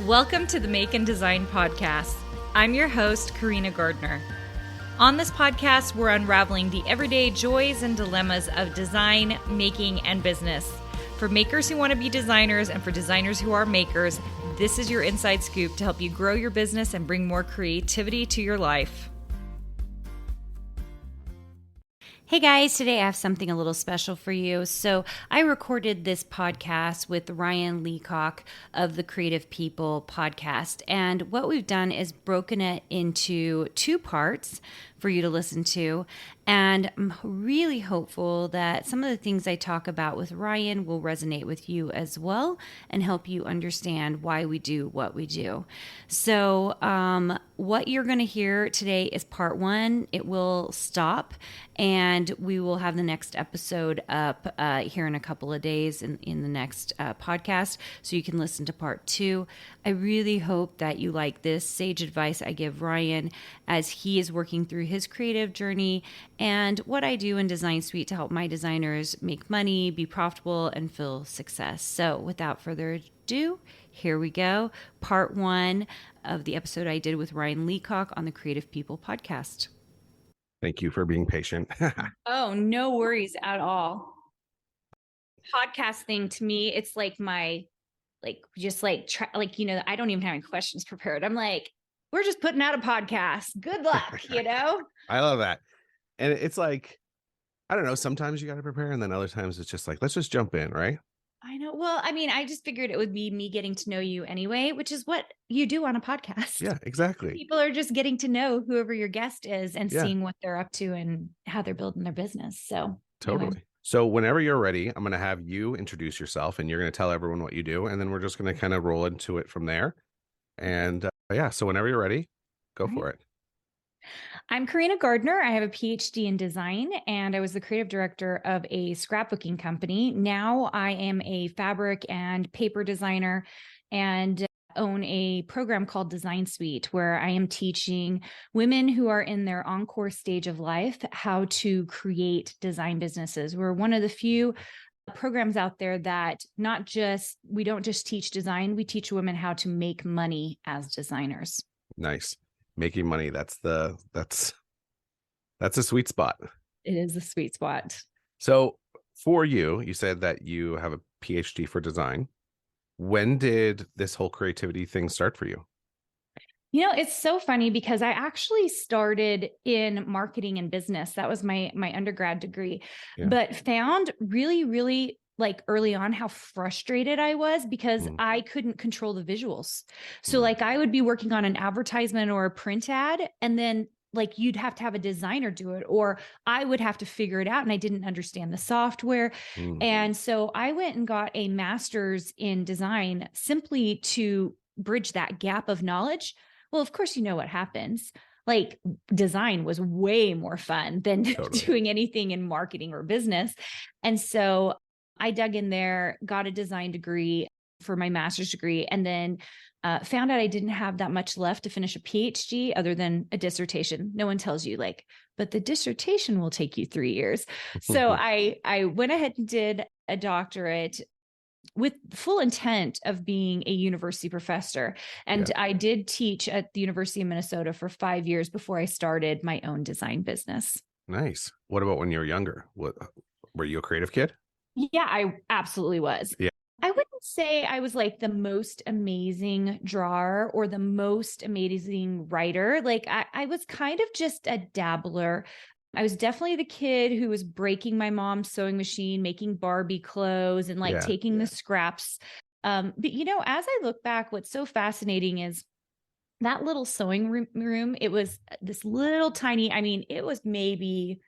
Welcome to the Make and Design Podcast. I'm your host, Carina Gardner. On this podcast, we're unraveling the everyday joys and dilemmas of design, making, and business. For makers who want to be designers and for designers who are makers, this is your inside scoop to help you grow your business and bring more creativity to your life. Hey guys, today I have something a little special for you. So I recorded this podcast with Ryan Leacock of the Creative People podcast. And what we've done is broken it into two parts for you to listen to. And I'm really hopeful that some of the things I talk about with Ryan will resonate with you as well and help you understand why we do what we do. So what you're going to hear today is part one. It will stop and we will have the next episode up here in a couple of days in the next podcast, so you can listen to part two. I really hope that you like this sage advice I give Ryan as he is working through his creative journey and what I do in Design Suite to help my designers make money, be profitable, and feel success. So without further ado, here we go. Part one of the episode I did with Ryan Leacock on the Creative People podcast. Thank you for being patient. Oh, no worries at all. Podcast thing to me, it's like my, I don't even have any questions prepared. I'm like, we're just putting out a podcast. Good luck, I love that. And it's like, I don't know, sometimes you got to prepare and then other times it's just like, let's just jump in, right? I know. Well, I mean, I just figured it would be me getting to know you anyway, which is what you do on a podcast. Yeah, exactly. People are just getting to know whoever your guest is and seeing what they're up to and how they're building their business. So totally. Anyway. So whenever you're ready, I'm going to have you introduce yourself and you're going to tell everyone what you do. And then we're just going to kind of roll into it from there. And so whenever you're ready, go for it. I'm Carina Gardner. I have a Ph.D. in design, and I was the creative director of a scrapbooking company. Now I am a fabric and paper designer and own a program called Design Suite, where I am teaching women who are in their encore stage of life how to create design businesses. We're one of the few programs out there that we don't just teach design, we teach women how to make money as designers. Nice. Making money. That's a sweet spot. It is a sweet spot. So for you, you said that you have a PhD for design. When did this whole creativity thing start for you? You know, it's so funny because I actually started in marketing and business. That was my undergrad degree, but found really, really like early on how frustrated I was because I couldn't control the visuals. So like I would be working on an advertisement or a print ad, and then like you'd have to have a designer do it, or I would have to figure it out. And I didn't understand the software. And so I went and got a master's in design simply to bridge that gap of knowledge. Well, of course, you know what happens. Like design was way more fun than doing anything in marketing or business. And so I dug in there, got a design degree for my master's degree, and then found out I didn't have that much left to finish a PhD other than a dissertation. No one tells you but the dissertation will take you 3 years. So I went ahead and did a doctorate with full intent of being a university professor. And I did teach at the University of Minnesota for 5 years before I started my own design business. Nice. What about when you were younger? Were you a creative kid? Yeah, I absolutely was. Yeah. I wouldn't say I was like the most amazing drawer or the most amazing writer. Like I was kind of just a dabbler. I was definitely the kid who was breaking my mom's sewing machine, making Barbie clothes and taking the scraps. But as I look back, what's so fascinating is that little sewing room. It was this little tiny, it was maybe,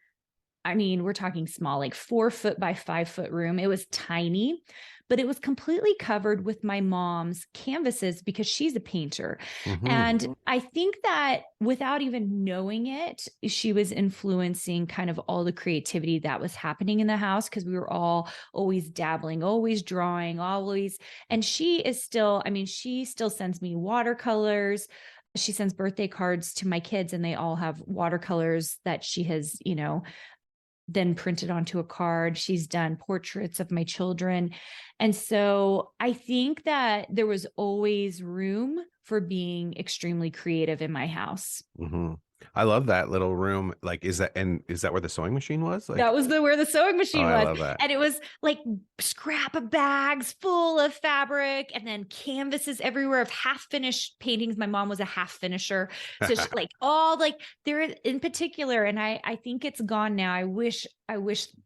we're talking small, like 4 foot by 5 foot room. It was tiny, but it was completely covered with my mom's canvases because she's a painter. And I think that without even knowing it, she was influencing kind of all the creativity that was happening in the house because we were all always dabbling, always drawing, always. And she still sends me watercolors. She sends birthday cards to my kids and they all have watercolors that she has, then printed onto a card. She's done portraits of my children. And so I think that there was always room for being extremely creative in my house. Hmm. I love that little room. Like, is that where the sewing machine was? That Like, was where the sewing oh, machine I was. love that. And it was like scrap of bags full of fabric and then canvases everywhere of half finished paintings. My mom was a half finisher. So she, like all like there in particular, and I think it's gone now. I wish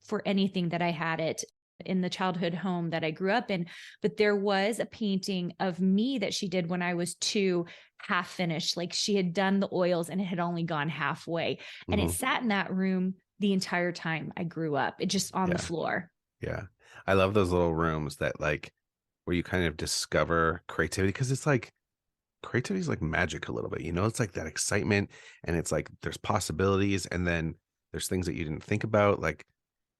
for anything that I had it in the childhood home that I grew up in, but there was a painting of me that she did when I was 2, half finished. Like she had done the oils and it had only gone halfway. And it Hmm. sat in that room the entire time I grew up. It just on the Yeah. floor. Yeah. I love those little rooms that like where you kind of discover creativity, because it's like creativity is like magic a little bit, it's like that excitement, and it's like there's possibilities, and then there's things that you didn't think about, like,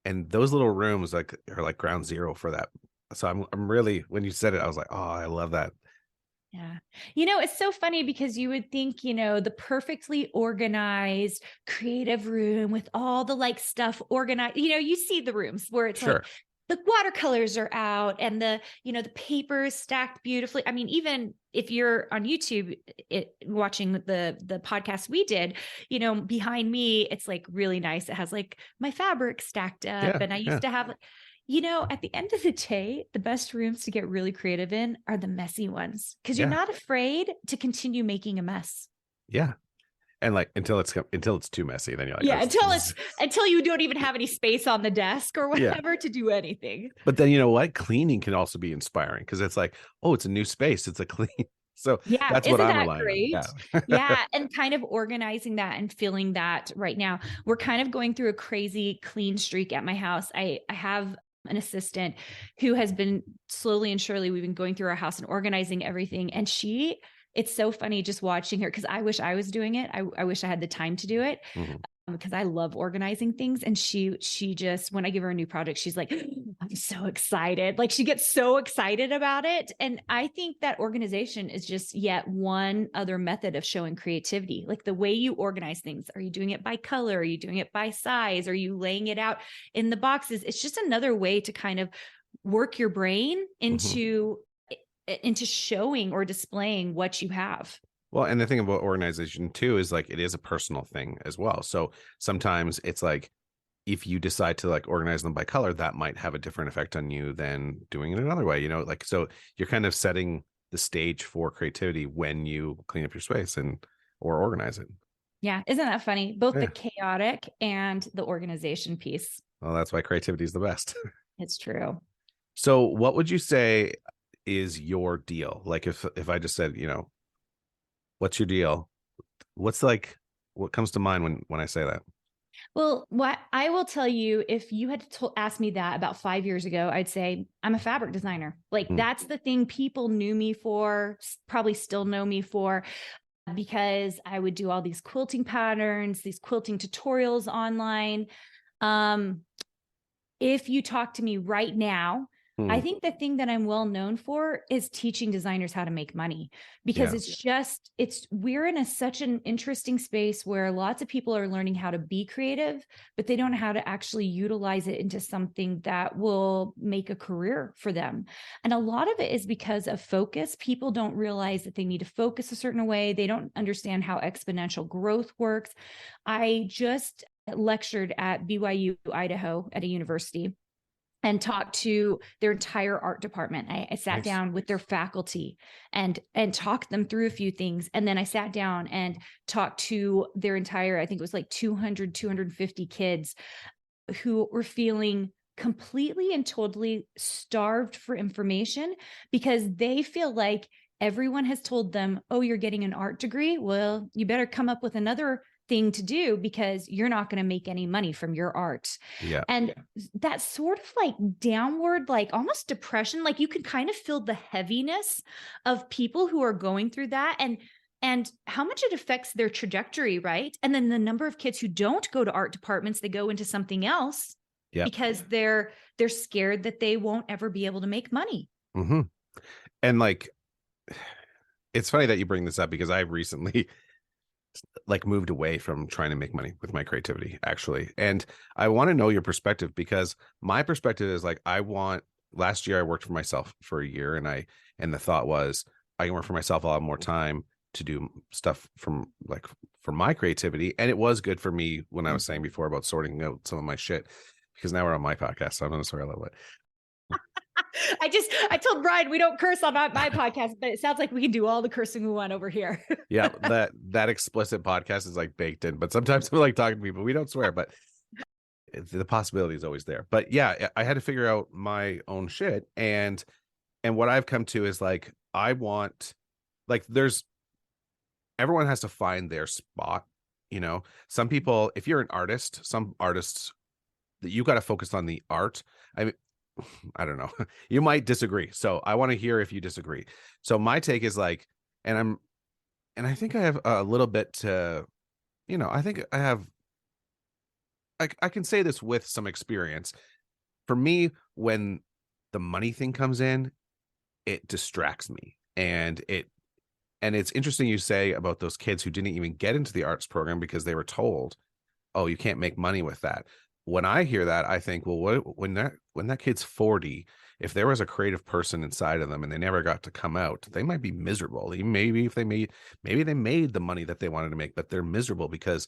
and those little rooms like are like ground zero for that. So I'm really, when you said it, I was like, oh, I love that. Yeah. It's so funny because you would think, the perfectly organized creative room with all the like stuff organized, you see the rooms where it's like Sure. the watercolors are out and the paper is stacked beautifully. I mean, even if you're on YouTube watching the podcast we did, behind me, it's like really nice. It has like my fabric stacked up. Yeah. And I Yeah. used to have at the end of the day, the best rooms to get really creative in are the messy ones because you're Yeah. not afraid to continue making a mess. Yeah. And like until it's too messy, then you're like, Yeah, this is until you don't even have any space on the desk or yeah. whatever to do anything. But then you know what? Cleaning can also be inspiring, because it's like, oh, it's a new space. It's a clean. So Yeah, that's what isn't I'm that relying on. great? Yeah. Yeah, and kind of organizing that and feeling that right now. We're kind of going through a crazy clean streak at my house. I have an assistant who has been slowly and surely, we've been going through our house and organizing everything. And it's so funny just watching her because I wish I was doing it. I wish I had the time to do it Mhm. because I love organizing things. And she just, when I give her a new project, she's like, I'm so excited. Like she gets so excited about it. And I think that organization is just yet one other method of showing creativity. Like the way you organize things. Are you doing it by color? Are you doing it by size? Are you laying it out in the boxes? It's just another way to kind of work your brain Mhm. into showing or displaying what you have. Well, and the thing about organization too is like it is a personal thing as well. So sometimes it's like if you decide to like organize them by color, that might have a different effect on you than doing it another way, like, so you're kind of setting the stage for creativity when you clean up your space and or organize it. Yeah. Isn't that funny? Both the Yeah. chaotic and the organization piece. Well, that's why creativity is the best. It's true. So what would you say is your deal? Like if I just said, what's your deal? What's like what comes to mind when I say that? Well, what I will tell you, if you had asked me that about 5 years ago, I'd say I'm a fabric designer. Like Mm, that's the thing people knew me for, probably still know me for, because I would do all these quilting patterns, these quilting tutorials online. Um, if you talk to me right now, I mm, think the thing that I'm well known for is teaching designers how to make money because yeah. we're in such an interesting space where lots of people are learning how to be creative, but they don't know how to actually utilize it into something that will make a career for them. And a lot of it is because of focus. People don't realize that they need to focus a certain way. They don't understand how exponential growth works. I just lectured at BYU, Idaho, at a university and talked to their entire art department. I sat Nice. down with their faculty and talked them through a few things. And then I sat down and talked to their entire, I think it was like 250 kids who were feeling completely and totally starved for information because they feel like everyone has told them, oh, you're getting an art degree. Well, you better come up with another thing to do because you're not going to make any money from your art. Yeah. And that sort of like downward, like almost depression, like you can kind of feel the heaviness of people who are going through that and how much it affects their trajectory, right? And then the number of kids who don't go to art departments, they go into something else Yeah. because they're scared that they won't ever be able to make money. Hmm. And like it's funny that you bring this up because I recently like moved away from trying to make money with my creativity, actually. And I want to know your perspective, because my perspective is like, last year I worked for myself for a year, and the thought was I can work for myself. I'll have more time to do stuff for my creativity. And it was good for me when I was saying before about sorting out some of my shit, because now we're on my podcast. So I'm going to swear a little bit. I told Brian we don't curse on my podcast, but it sounds like we can do all the cursing we want over here. Yeah, that explicit podcast is like baked in, but sometimes we like talking to people. We don't swear, but the possibility is always there. But yeah, I had to figure out my own shit, and what I've come to is like, I want, like, everyone has to find their spot. Some people, if you're an artist, some artists, that you got to focus on the art. I mean, I don't know. You might disagree. So I want to hear if you disagree. So my take is like, and I think I have a little bit to, I think I have, I can say this with some experience. For me, when the money thing comes in, it distracts me. And it's interesting you say about those kids who didn't even get into the arts program because they were told, oh, you can't make money with that. When I hear that, I think, well, when that kid's 40, if there was a creative person inside of them and they never got to come out, they might be miserable. Maybe if maybe they made the money that they wanted to make, but they're miserable because,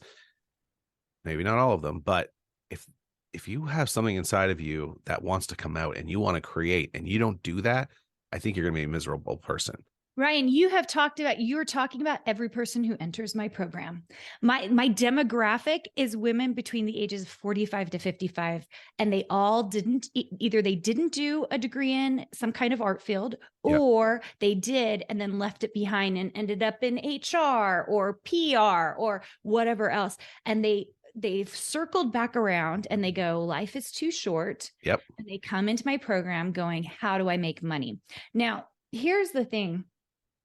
maybe not all of them, but if you have something inside of you that wants to come out and you want to create and you don't do that, I think you're going to be a miserable person. Ryan, you're talking about every person who enters my program. My demographic is women between the ages of 45 to 55, and they all either they didn't do a degree in some kind of art field, or they did and then left it behind and ended up in HR or PR or whatever else. And they've circled back around and they go, life is too short. Yep. And they come into my program going, how do I make money? Now, here's the thing.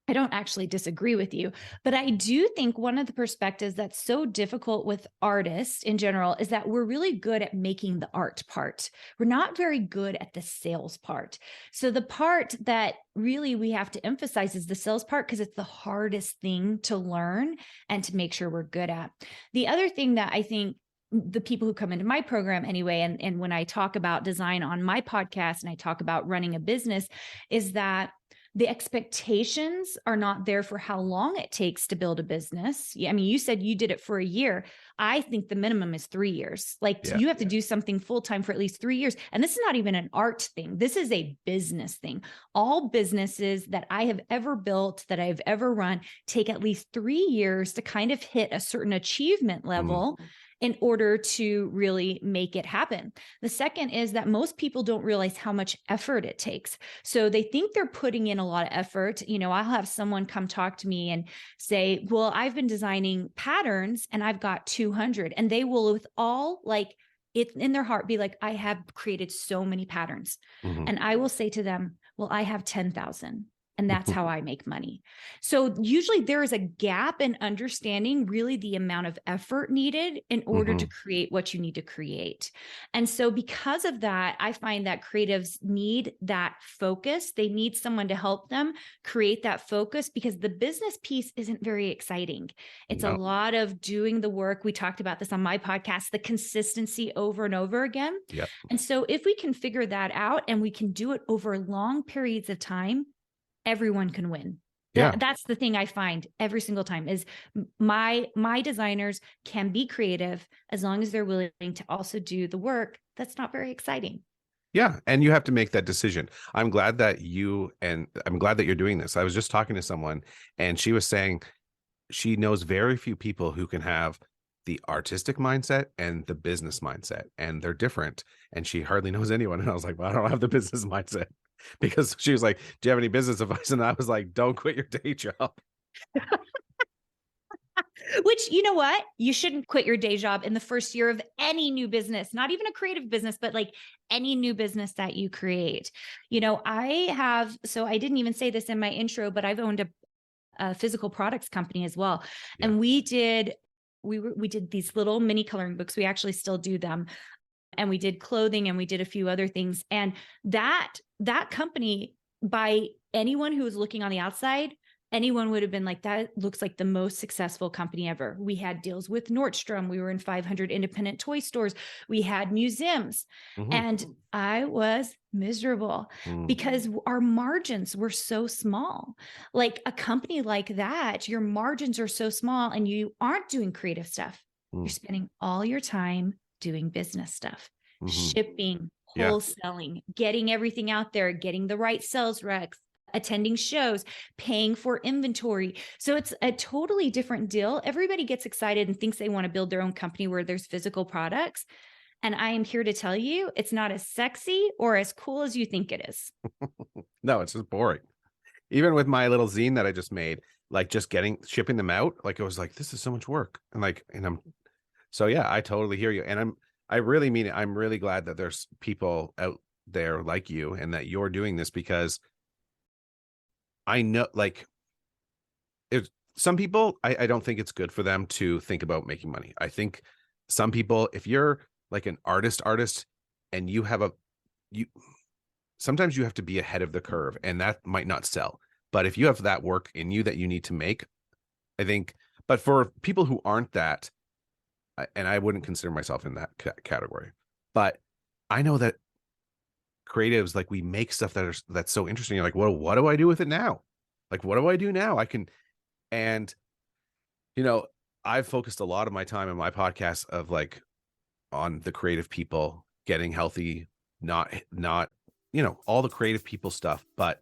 I don't actually disagree with you, but I do think one of the perspectives that's so difficult with artists in general is that we're really good at making the art part. We're not very good at the sales part. So the part that really we have to emphasize is the sales part, because it's the hardest thing to learn and to make sure we're good at. The other thing that I think the people who come into my program anyway, and when I talk about design on my podcast and I talk about running a business, is that the expectations are not there for how long it takes to build a business. I mean, you said you did it for a year. I think the minimum is 3 years. You have to do something full-time for at least 3 years. And this is not even an art thing. This is a business thing. All businesses that I have ever built, that I've ever run, take at least 3 years to kind of hit a certain achievement level in order to really make it happen. The second is that most people don't realize how much effort it takes. So they think they're putting in a lot of effort. I'll have someone come talk to me and say, well, I've been designing patterns and I've got 200. And they will, with all like it in their heart, be like, I have created so many patterns. And I will say to them, well, I have 10,000. And that's how I make money. So usually there is a gap in understanding really the amount of effort needed in order to create what you need to create. And so because of that, I find that creatives need that focus. They need someone to help them create that focus, because the business piece isn't very exciting. It's a lot of doing the work. We talked about this on my podcast, the consistency over and over again. Yep. And so if we can figure that out and we can do it over long periods of time, everyone can win. That's the thing I find every single time is my designers can be creative as long as they're willing to also do the work that's not very exciting. Yeah. And you have to make that decision. I'm glad that you're doing this. I was just talking to someone and she was saying she knows very few people who can have the artistic mindset and the business mindset, and they're different. And she hardly knows anyone. And I was like, well, I don't have the business mindset. Because she was like, do you have any business advice? And I was like, don't quit your day job. Which, you know what? You shouldn't quit your day job in the first year of any new business, not even a creative business, but like any new business that you create. I didn't even say this in my intro, but I've owned a physical products company as well. Yeah. And we did these little mini coloring books. We actually still do them. And we did clothing and we did a few other things. And that company, by anyone who was looking on the outside, anyone would have been like, that looks like the most successful company ever. We had deals with Nordstrom. We were in 500 independent toy stores. We had museums. Mhm. And I was miserable Mm, because our margins were so small. Like a company like that, your margins are so small and you aren't doing creative stuff. You're mm, spending all your time doing business stuff, mhm. shipping, Yeah. wholesaling, getting everything out there, getting the right sales recs, attending shows, paying for inventory. So it's a totally different deal. Everybody gets excited and thinks they want to build their own company where there's physical products. And I am here to tell you, it's not as sexy or as cool as you think it is. No, it's just boring. Even with my little zine that I just made, like just shipping them out, like it was like, this is so much work. And like, and I'm so yeah, I totally hear you. And I really mean it. I'm really glad that there's people out there like you and that you're doing this because I know like it some people I don't think it's good for them to think about making money. I think some people, if you're like an artist and you have you sometimes you have to be ahead of the curve and that might not sell. But if you have that work in you that you need to make, I think, but for people who aren't that, and I wouldn't consider myself in that category, but I know that creatives, like we make stuff that's so interesting. You're like, well, what do I do with it now? Like, what do I do now? And you know, I've focused a lot of my time in my podcast of like on the creative people getting healthy, not, all the creative people stuff, but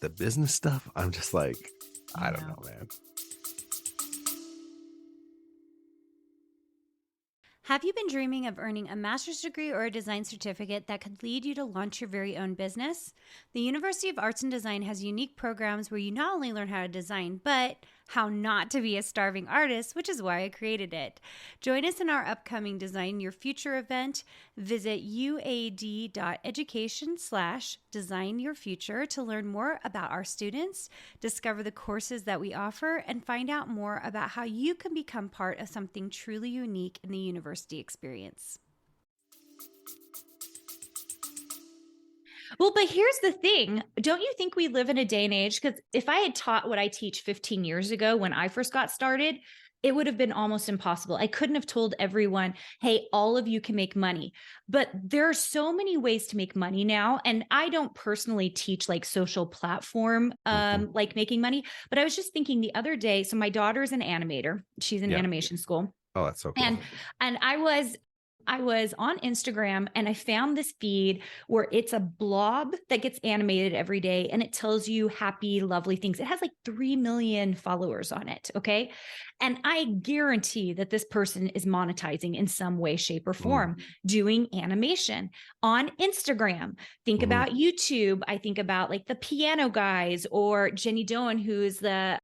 the business stuff, I'm just like, I I don't know. know, man. Have you been dreaming of earning a master's degree or a design certificate that could lead you to launch your very own business? The University of Arts and Design has unique programs where you not only learn how to design, but how not to be a starving artist, which is why I created it. Join us in our upcoming Design Your Future event. Visit uad.education/design your future to learn more about our students, discover the courses that we offer, and find out more about how you can become part of something truly unique in the university experience. Well, but here's the thing. Don't you think we live in a day and age? Because if I had taught what I teach 15 years ago when I first got started, it would have been almost impossible. I couldn't have told everyone, hey, all of you can make money. But there are so many ways to make money now. And I don't personally teach like social platform, Mhm. like making money. But I was just thinking the other day. So my daughter's an animator. She's in Yeah. animation school. Oh, that's so cool. And I was on Instagram and I found this feed where it's a blob that gets animated every day and it tells you happy, lovely things. It has like 3 million followers on it. Okay. And I guarantee that this person is monetizing in some way, shape, or Mm, form doing animation on Instagram. Think mhm, about YouTube. I think about like the piano guys or Jenny Doan, who's the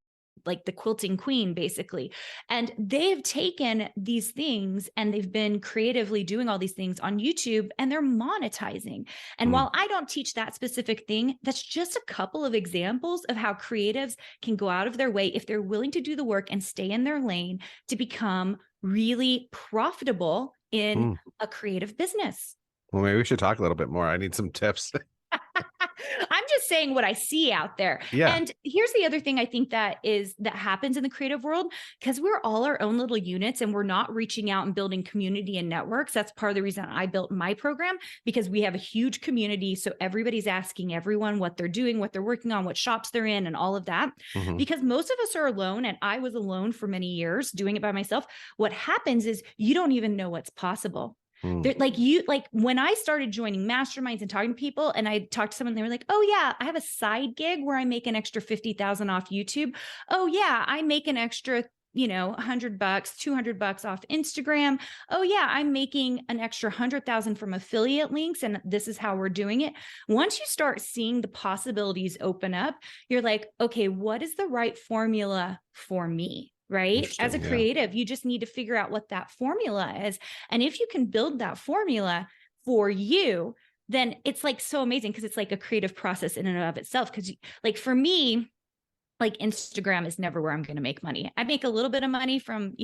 quilting queen, basically. And they've taken these things and they've been creatively doing all these things on YouTube and they're monetizing. And mm, while I don't teach that specific thing, that's just a couple of examples of how creatives can go out of their way if they're willing to do the work and stay in their lane to become really profitable in mm. a creative business. Well, maybe we should talk a little bit more. I need some tips. I'm just saying what I see out there. Yeah. And here's the other thing I think that happens in the creative world, because we're all our own little units and we're not reaching out and building community and networks. That's part of the reason I built my program, because we have a huge community. So everybody's asking everyone what they're doing, what they're working on, what shops they're in, and all of that. Mhm, Because most of us are alone, and I was alone for many years doing it by myself. What happens is you don't even know what's possible. mm, They're like when I started joining masterminds and talking to people and I talked to someone, they were like, oh yeah, I have a side gig where I make an extra 50,000 off YouTube. Oh yeah, I make an extra, $100, $200 off Instagram. Oh yeah, I'm making an extra 100,000 from affiliate links. And this is how we're doing it. Once you start seeing the possibilities open up, you're like, okay, what is the right formula for me? Right? As a interesting, yeah. creative, you just need to figure out what that formula is. And if you can build that formula for you, then it's like so amazing, because it's like a creative process in and of itself. Because like for me, like Instagram is never where I'm going to make money. I make a little bit of money from,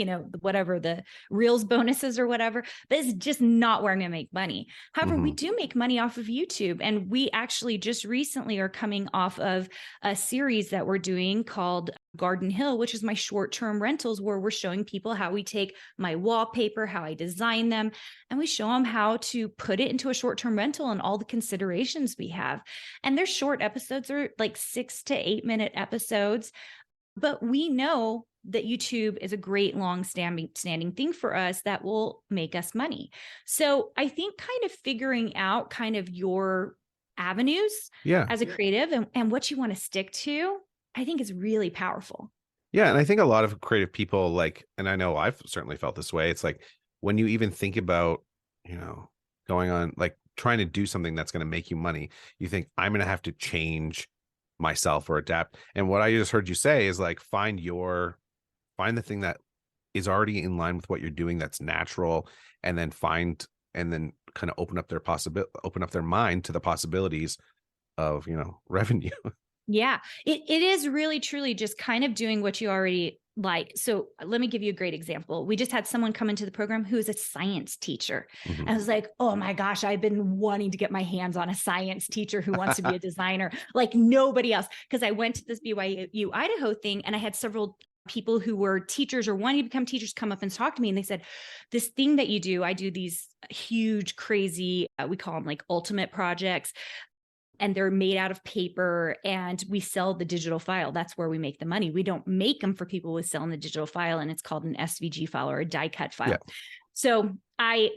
whatever the reels bonuses or whatever, but it's just not where I'm going to make money. However, we do make money off of YouTube. And we actually just recently are coming off of a series that we're doing called Garden Hill, which is my short-term rentals, where we're showing people how we take my wallpaper, how I design them, and we show them how to put it into a short-term rental and all the considerations we have. And their short episodes are like 6 to 8 minute episodes, but we know that YouTube is a great long-standing thing for us that will make us money. So I think kind of figuring out kind of your avenues as a creative and what you want to stick to, I think is really powerful. Yeah. And I think a lot of creative people, like, and I know I've certainly felt this way. It's like when you even think about, going on, like trying to do something that's going to make you money, you think I'm going to have to change myself or adapt. And what I just heard you say is like, find the thing that is already in line with what you're doing, that's natural, and then kind of open up their mind to the possibilities of, revenue. Yeah, it is really, truly just kind of doing what you already like. So let me give you a great example. We just had someone come into the program who is a science teacher. Mhm. I was like, oh my gosh, I've been wanting to get my hands on a science teacher who wants to be a designer like nobody else. Because I went to this BYU Idaho thing and I had several people who were teachers or wanting to become teachers come up and talk to me. And they said, this thing that you do, I do these huge, crazy, we call them like ultimate projects. And they're made out of paper, and we sell the digital file. That's where we make the money. We don't make them for people who sell in the digital file, and it's called an SVG file or a die cut file. Yeah. So I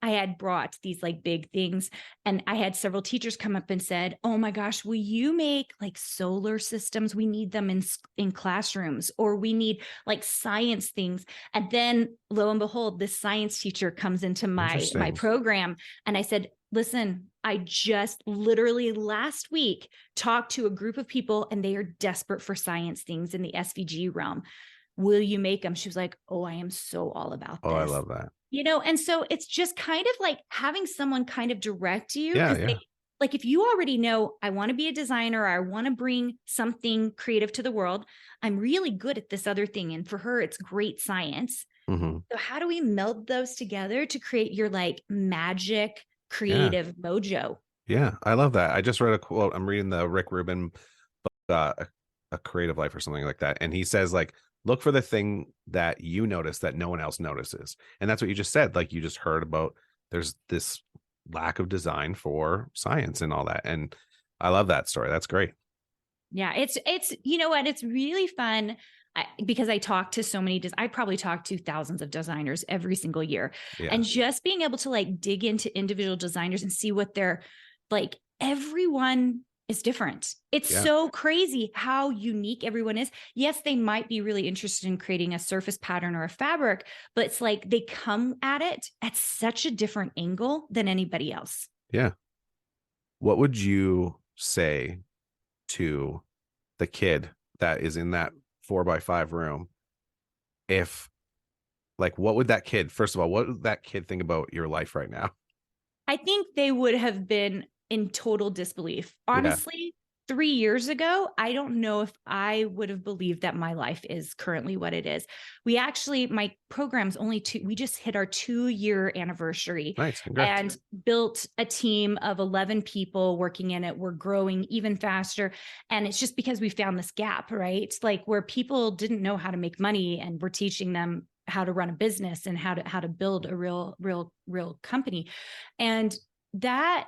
had brought these like big things, and I had several teachers come up and said, oh my gosh, will you make like solar systems? We need them in classrooms, or we need like science things. And then lo and behold, this science teacher comes into my program. And I said, listen, I just literally last week talked to a group of people and they are desperate for science things in the SVG realm. Will you make them? She was like, oh, I am so all about this. Oh, I love that. And so it's just kind of like having someone kind of direct you. Yeah. Like if you already know, I want to be a designer, or I want to bring something creative to the world, I'm really good at this other thing. And for her, it's great science. Mm-hmm. So how do we meld those together to create your like magic creative mojo? Yeah, I love that. I just read a quote. I'm reading the Rick Rubin book, A Creative Life or something like that. And he says, like, look for the thing that you notice that no one else notices. And that's what you just said. Like, you just heard about there's this lack of design for science and all that. And I love that story. That's great. Yeah, it's you know what? It's really fun. Because I talk to so many, I probably talk to thousands of designers every single year. Yeah. And just being able to like dig into individual designers and see what they're like, everyone is different. It's so crazy how unique everyone is. Yes, they might be really interested in creating a surface pattern or a fabric, but it's like they come at it at such a different angle than anybody else. Yeah. What would you say to the kid that is in that 4x5 room? If like, what would that kid, first of all, what would that kid think about your life right now? I think they would have been in total disbelief. Honestly, 3 years ago, I don't know if I would have believed that my life is currently what it is. My program's we just hit our 2-year anniversary. Nice. Congrats. And built a team of 11 people working in it. We're growing even faster. And it's just because we found this gap, right? Like where people didn't know how to make money, and we're teaching them how to run a business and how to build a real company. And that,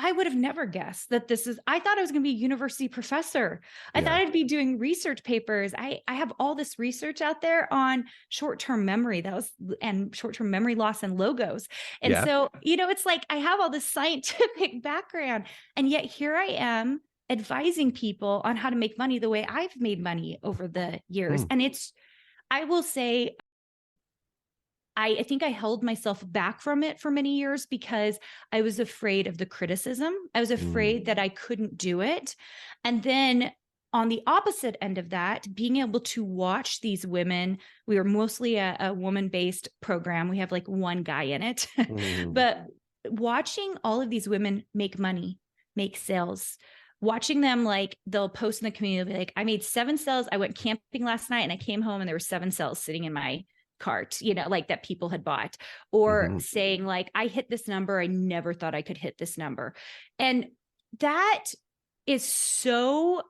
I would have never guessed that I thought I was going to be a university professor. I thought I'd be doing research papers. I have all this research out there on short-term memory and short-term memory loss and logos. And so, it's like, I have all this scientific background, and yet here I am advising people on how to make money the way I've made money over the years. And I will say, I think I held myself back from it for many years because I was afraid of the criticism. I was afraid that I couldn't do it. And then on the opposite end of that, being able to watch these women, we were mostly a woman-based program. We have like one guy in it, but watching all of these women make money, make sales, watching them, like they'll post in the community, like, I made 7 sales. I went camping last night and I came home and there were 7 sales sitting in my cart, like that people had bought, or saying like, I hit this number. I never thought I could hit this number. And that is so,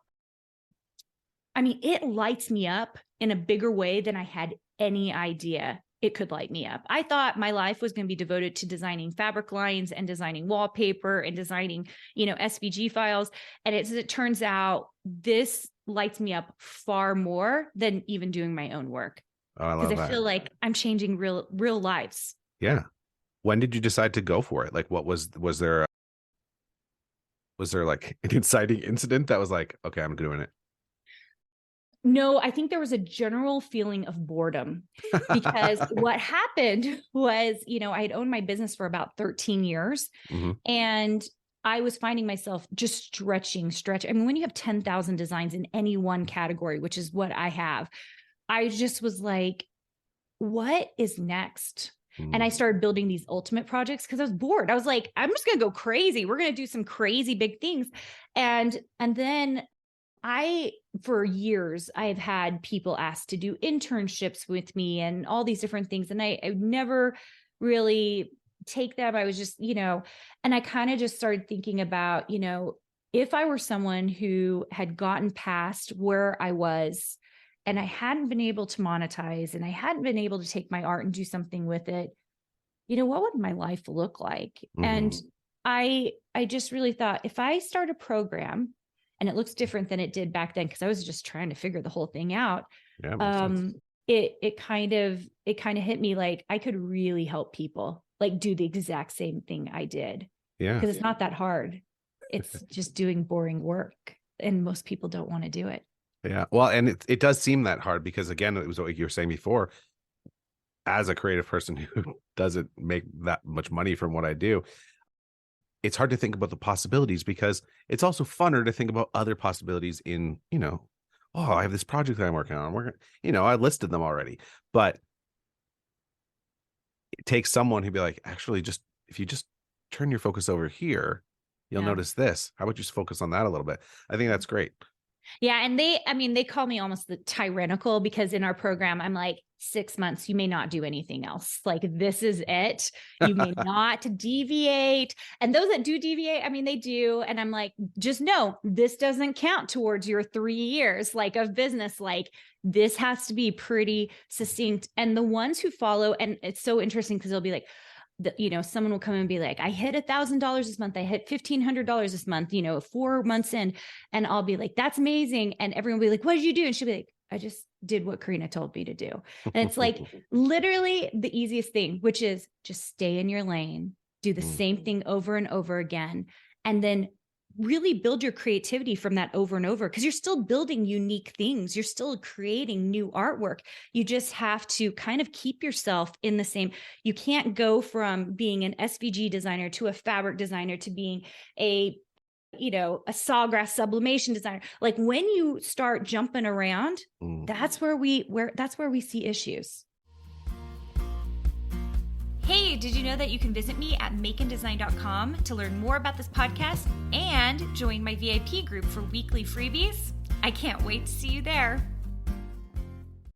it lights me up in a bigger way than I had any idea it could light me up. I thought my life was going to be devoted to designing fabric lines and designing wallpaper and designing, SVG files. And as it turns out, this lights me up far more than even doing my own work. Oh, I love that. Because I feel like I'm changing real lives. Yeah. When did you decide to go for it? Like, what was there like an inciting incident that was like, okay, I'm doing it? No, I think there was a general feeling of boredom because what happened was, I had owned my business for about 13 years and I was finding myself just stretching. When you have 10,000 designs in any one category, which is what I have, I just was like, what is next? And I started building these ultimate projects because I was bored. I was like, I'm just going to go crazy. We're going to do some crazy big things. And then for years, I've had people ask to do internships with me and all these different things. And I would never really take them. I was just, and I kind of just started thinking about, if I were someone who had gotten past where I was and I hadn't been able to monetize and I hadn't been able to take my art and do something with it, what would my life look like? And I just really thought, if I start a program and it looks different than it did back then, because I was just trying to figure the whole thing out. Yeah, it kind of hit me like I could really help people like do the exact same thing I did. Yeah. Because it's not that hard. It's just doing boring work. And most people don't want to do it. Yeah. Well, and it does seem that hard because, again, it was what you were saying before, as a creative person who doesn't make that much money from what I do, it's hard to think about the possibilities because it's also funner to think about other possibilities in, I have this project that I'm working on. I listed them already, but it takes someone who'd be like, actually, if you just turn your focus over here, you'll notice this. How about you just focus on that a little bit? I think that's great. Yeah. And they call me almost the tyrannical because in our program, I'm like, 6 months, you may not do anything else. Like, this is it. You may not deviate. And those that do deviate, they do. And I'm like, just know this doesn't count towards your 3 years like of business. Like, this has to be pretty succinct. And the ones who follow, and it's so interesting because they'll be like, someone will come and be like, I hit $1,000 this month. I hit $1,500 this month, 4 months in. And I'll be like, that's amazing. And everyone will be like, what did you do? And she'll be like, I just did what Carina told me to do. And it's like literally the easiest thing, which is just stay in your lane, do the same thing over and over again, and then really build your creativity from that over and over, because you're still building unique things. You're still creating new artwork. You just have to kind of keep yourself in the same. You can't go from being an SVG designer to a fabric designer to being a sawgrass sublimation designer. Like, when you start jumping around, that's where we see issues. Hey, did you know that you can visit me at makeanddesign.com to learn more about this podcast and join my VIP group for weekly freebies? I can't wait to see you there.